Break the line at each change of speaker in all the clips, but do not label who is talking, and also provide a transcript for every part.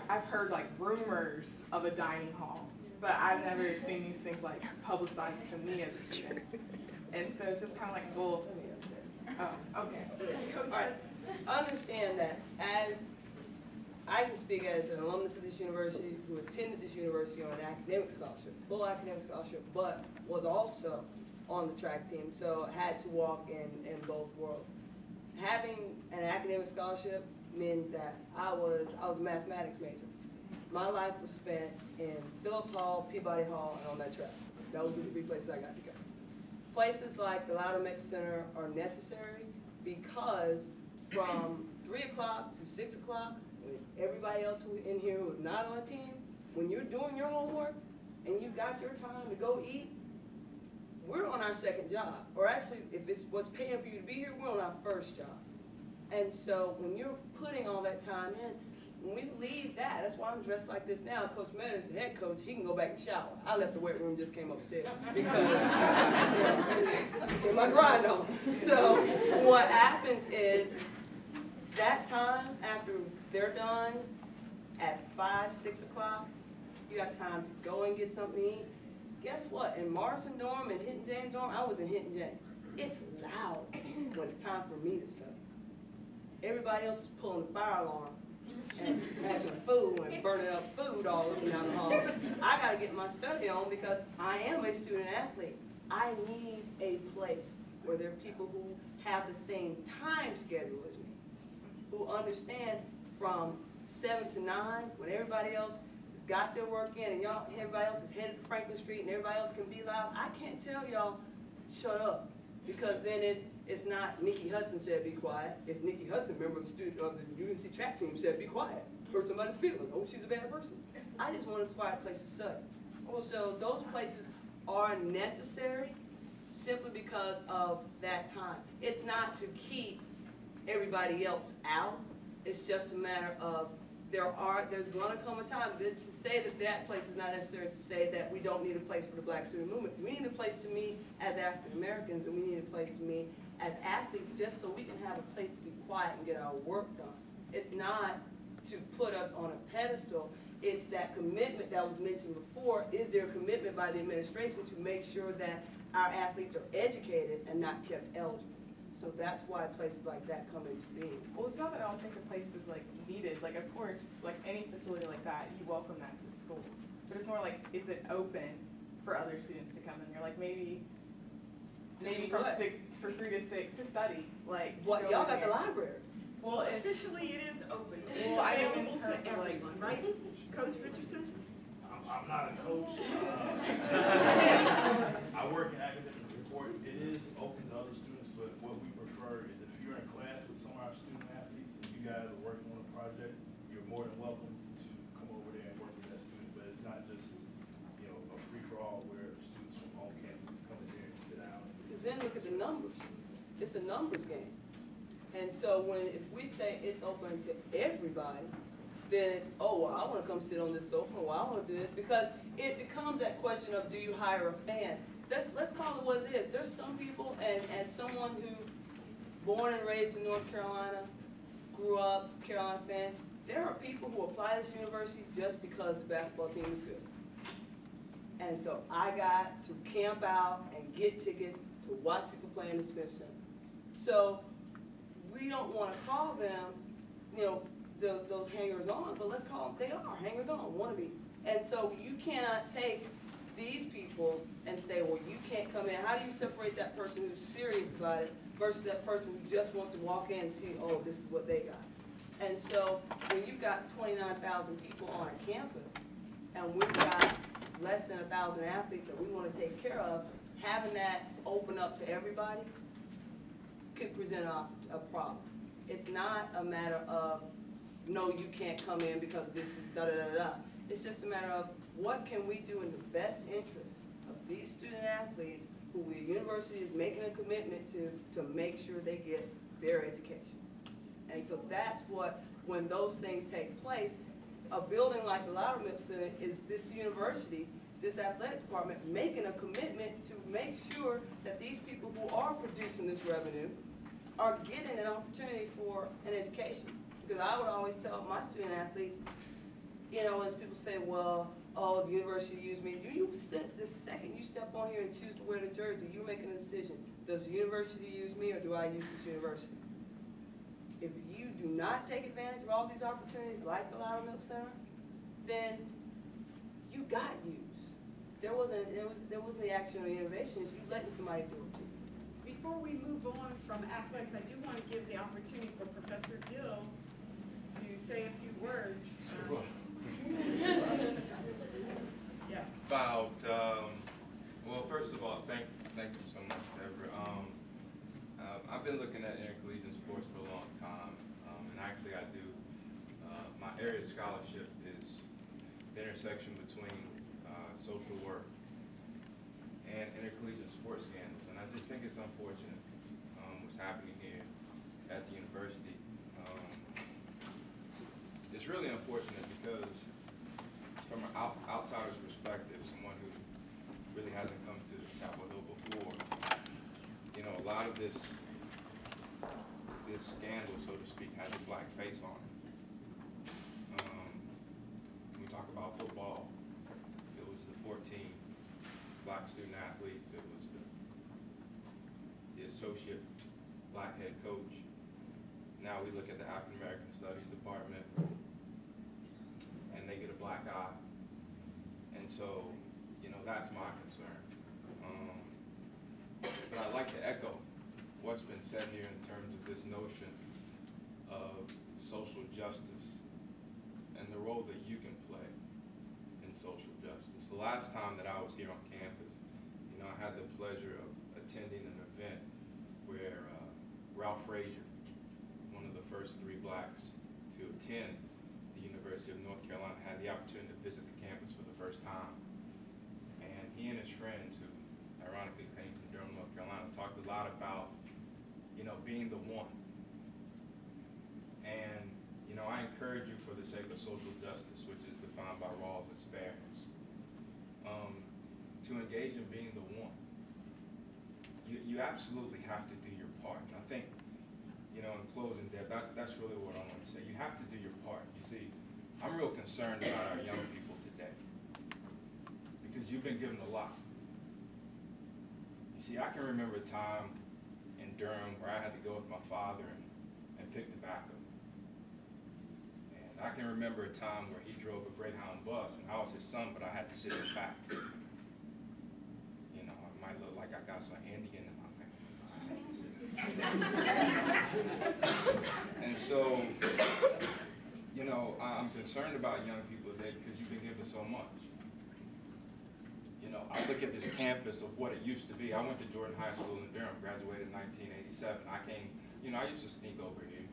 I've heard like rumors of a dining hall, but I've never seen these things like publicized to me as a student. And so it's just kind of like a goal. Oh, okay.
All right. Understand that as I can speak as an alumnus of this university who attended this university on an academic scholarship, full academic scholarship, but was also on the track team, so had to walk in both worlds. Having an academic scholarship means that I was a mathematics major. My life was spent in Phillips Hall, Peabody Hall, and on that track. Those are the three places I got to go. Places like the Louder Mix Center are necessary because from 3 o'clock to 6 o'clock, everybody else who in here who is not on a team, when you're doing your homework and you got your time to go eat, we're on our second job. Or actually, if it's what's paying for you to be here, we're on our first job. And so when you're putting all that time in, when we leave that's why I'm dressed like this now. Coach Meadows, the head coach, he can go back and shower. I left the weight room, just came upstairs because in my grind on. So what happens is that time after they're done at 5, 6 o'clock, you got time to go and get something to eat. Guess what? In Morrison dorm and Hinton James dorm, I was in Hinton James. It's loud when it's time for me to study. Everybody else is pulling the fire alarm and having food and burning up food all over down the hall. I got to get my study on because I am a student athlete. I need a place where there are people who have the same time schedule as me, who understand from 7 to 9 when everybody else has got their work in and everybody else is headed to Franklin Street and everybody else can be loud. I can't tell y'all, shut up, because then it's not Nikki Hudson said be quiet. It's Nikki Hudson, member of the UNC track team, said be quiet. Hurt somebody's feelings. Oh, she's a bad person. I just want a quiet place to study. So those places are necessary simply because of that time. It's not to keep everybody else out. It's just a matter of there's going to come a time to say that place is not necessary to say that we don't need a place for the Black student movement. We need a place to meet as African Americans, and we need a place to meet as athletes just so we can have a place to be quiet and get our work done. It's not to put us on a pedestal. It's that commitment that was mentioned before. Is there a commitment by the administration to make sure that our athletes are educated and not kept eligible? So that's why places like that come into being.
Well, it's not that I don't think a place is like needed. Like, of course, like any facility like that, you welcome that to schools. But it's more like, is it open for other students to come in? You're like, maybe from 3 to 6 to study. Like,
what, y'all got the library?
Well, officially it is open.
Well, I am in
available
terms
to
of like,
everyone, right, Coach Richardson?
I'm not a coach. I work in academic support. It is open to other students, but what we prefer is if you're in class with some of our student athletes and you guys are working on a project, you're more than welcome to come over there and work with that student. But it's not just, a free-for-all where students from home campus come in there and sit down.
Because then look at the numbers. It's a numbers game. And so if we say it's open to everybody, then it's, oh, well, I want to come sit on this sofa, well, I want to do it, because it becomes that question of, do you hire a fan? Let's call it what it is. There's some people, and as someone who born and raised in North Carolina, grew up Carolina fan, there are people who apply to this university just because the basketball team is good. And so I got to camp out and get tickets to watch people play in the Smith Center. So we don't want to call them, those hangers-on, but let's call them, they are hangers-on, wannabes. And so you cannot take these people and say, well, you can't come in. How do you separate that person who's serious about it versus that person who just wants to walk in and see, oh, this is what they got? And so when you've got 29,000 people on a campus and we've got less than 1,000 athletes that we want to take care of, having that open up to everybody could present a problem. It's not a matter of, no, you can't come in because this is da-da-da-da. It's just a matter of what can we do in the best interest of these student athletes who the university is making a commitment to make sure they get their education. And so that's what, when those things take place, a building like the Louder Mix Center is this university, this athletic department, making a commitment to make sure that these people who are producing this revenue are getting an opportunity for an education. Because I would always tell my student athletes, you know, as people say, well, oh, the university used me. The second you step on here and choose to wear the jersey, you're making a decision. Does the university use me or do I use this university? If you do not take advantage of all these opportunities like the Loudermilk Center, then you got used. There wasn't the action or the innovation. It's you letting somebody do it to you.
Before we move on from athletics, I do want to give the opportunity for Professor Gill to say a few words. Yes.
About, well, first of all, thank you so much, Deborah. I've been looking at intercollegiate sports for a long time, and actually I do. My area of scholarship is the intersection between social work and intercollegiate sports scandals, and I just think it's unfortunate what's happening here at the university. It's really unfortunate because from an outsider's perspective, someone who really hasn't come to Chapel Hill before, you know, a lot of this scandal, so to speak, has a black face on it. When we talk about football, it was the 14 black student athletes, it was the associate black head coach. Now we look at the African American Studies department, and they get a black eye. And so, you know, that's my concern. But I'd like to echo what's been said here in terms of this notion of social justice and the role that you can play in social justice. The last time that I was here on campus, you know, I had the pleasure of attending an event where Ralph Frazier, one of the first 3 blacks to attend the University of North Carolina, had the opportunity to visit the campus for the first time. And he and his friends, who ironically came from Durham, North Carolina, talked a lot about, you know, being the one. And, you know, I encourage you, for the sake of social justice, which is defined by Rawls as fairness, to engage in being the one. You absolutely have to do your part. And I think, you know, in closing, Deb, that's really what I want to say. You have to do your part. You see, I'm real concerned about our young people today because you've been given a lot. You see, I can remember a time in Durham where I had to go with my father and pick tobacco. And I can remember a time where he drove a Greyhound bus and I was his son, but I had to sit in the back. You know, I might look like I got some Indian in my family. And so, you know, I'm concerned about young people today because you've been given so much. You know, I look at this campus of what it used to be. I went to Jordan High School in Durham, graduated in 1987. I came, you know, I used to sneak over here.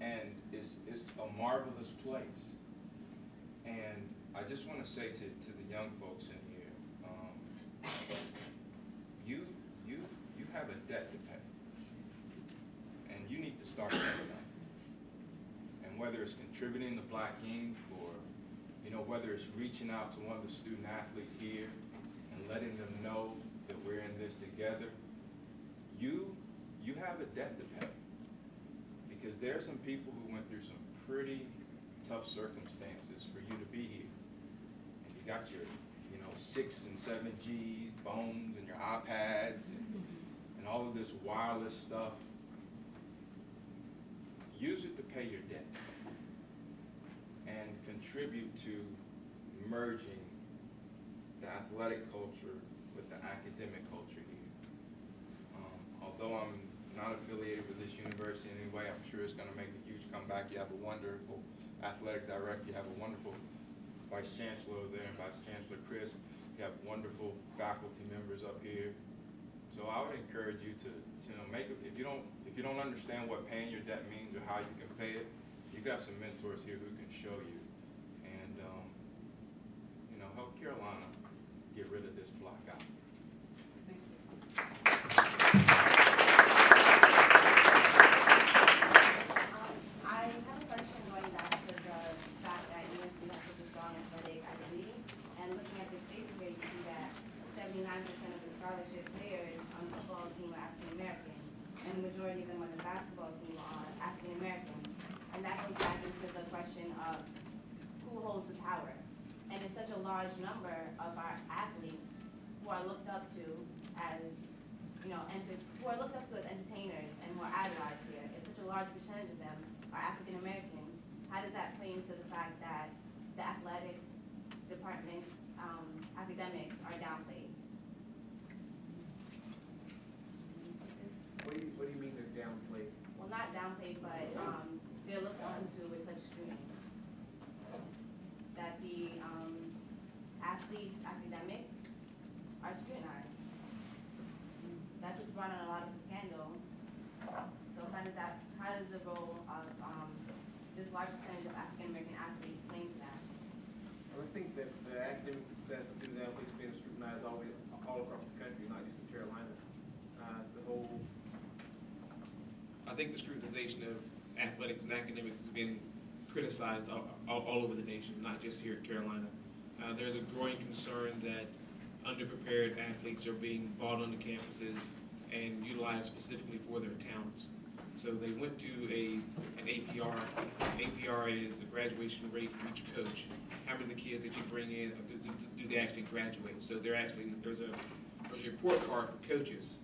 And it's a marvelous place. And I just want to say to the young folks in here, you have a debt to pay. And you need to start paying that. And whether it's contributing to Black Ink or, you know, whether it's reaching out to one of the student athletes here and letting them know that we're in this together, you have a debt to pay. Because there are some people who went through some pretty tough circumstances for you to be here. And you got your, you know, 6 and 7G phones and your iPads and all of this wireless stuff. Use it to pay your debt and contribute to merging the athletic culture with the academic culture here. Although I'm not affiliated with this university in any way, I'm sure it's going to make a huge comeback. You have a wonderful athletic director, you have a wonderful vice chancellor over there, and Vice Chancellor Chris. You have wonderful faculty members up here. So I would encourage you to, you know, if you don't understand what paying your debt means or how you can pay it, you've got some mentors here who can show you, and you know, help Carolina get rid of this blackout.
Thank you.
I have a question going back to the fact that USC has such a strong athletic identity, and looking at this face rate, you see that 79% of the scholarship players on the football team are African American, and the majority of them on the basketball team are African American. And that goes back into the question of holds the power. And if such a large number of our athletes who are looked up to as, you know, who are looked up to as entertainers and who are idolized here, if such a large percentage of them are African American, how does that play into the fact that the athletic department's academics are downplayed?
What do you mean they're downplayed?
Well, not downplayed, but they're looked onto with such scrutiny. That the athletes' academics are scrutinized. That just brought on a lot of the scandal. So how does the role of this large percentage of African American athletes play into that?
Well, I think that the academic success of student athletes being scrutinized all across the country, not just in Carolina. It's the whole. I think the scrutinization of athletics and academics has been criticized all over the nation, not just here in Carolina. There's a growing concern that underprepared athletes are being brought onto campuses and utilized specifically for their talents. So they went to an APR. APR is the graduation rate for each coach. How many of the kids that you bring in do they actually graduate? So there's a report card for coaches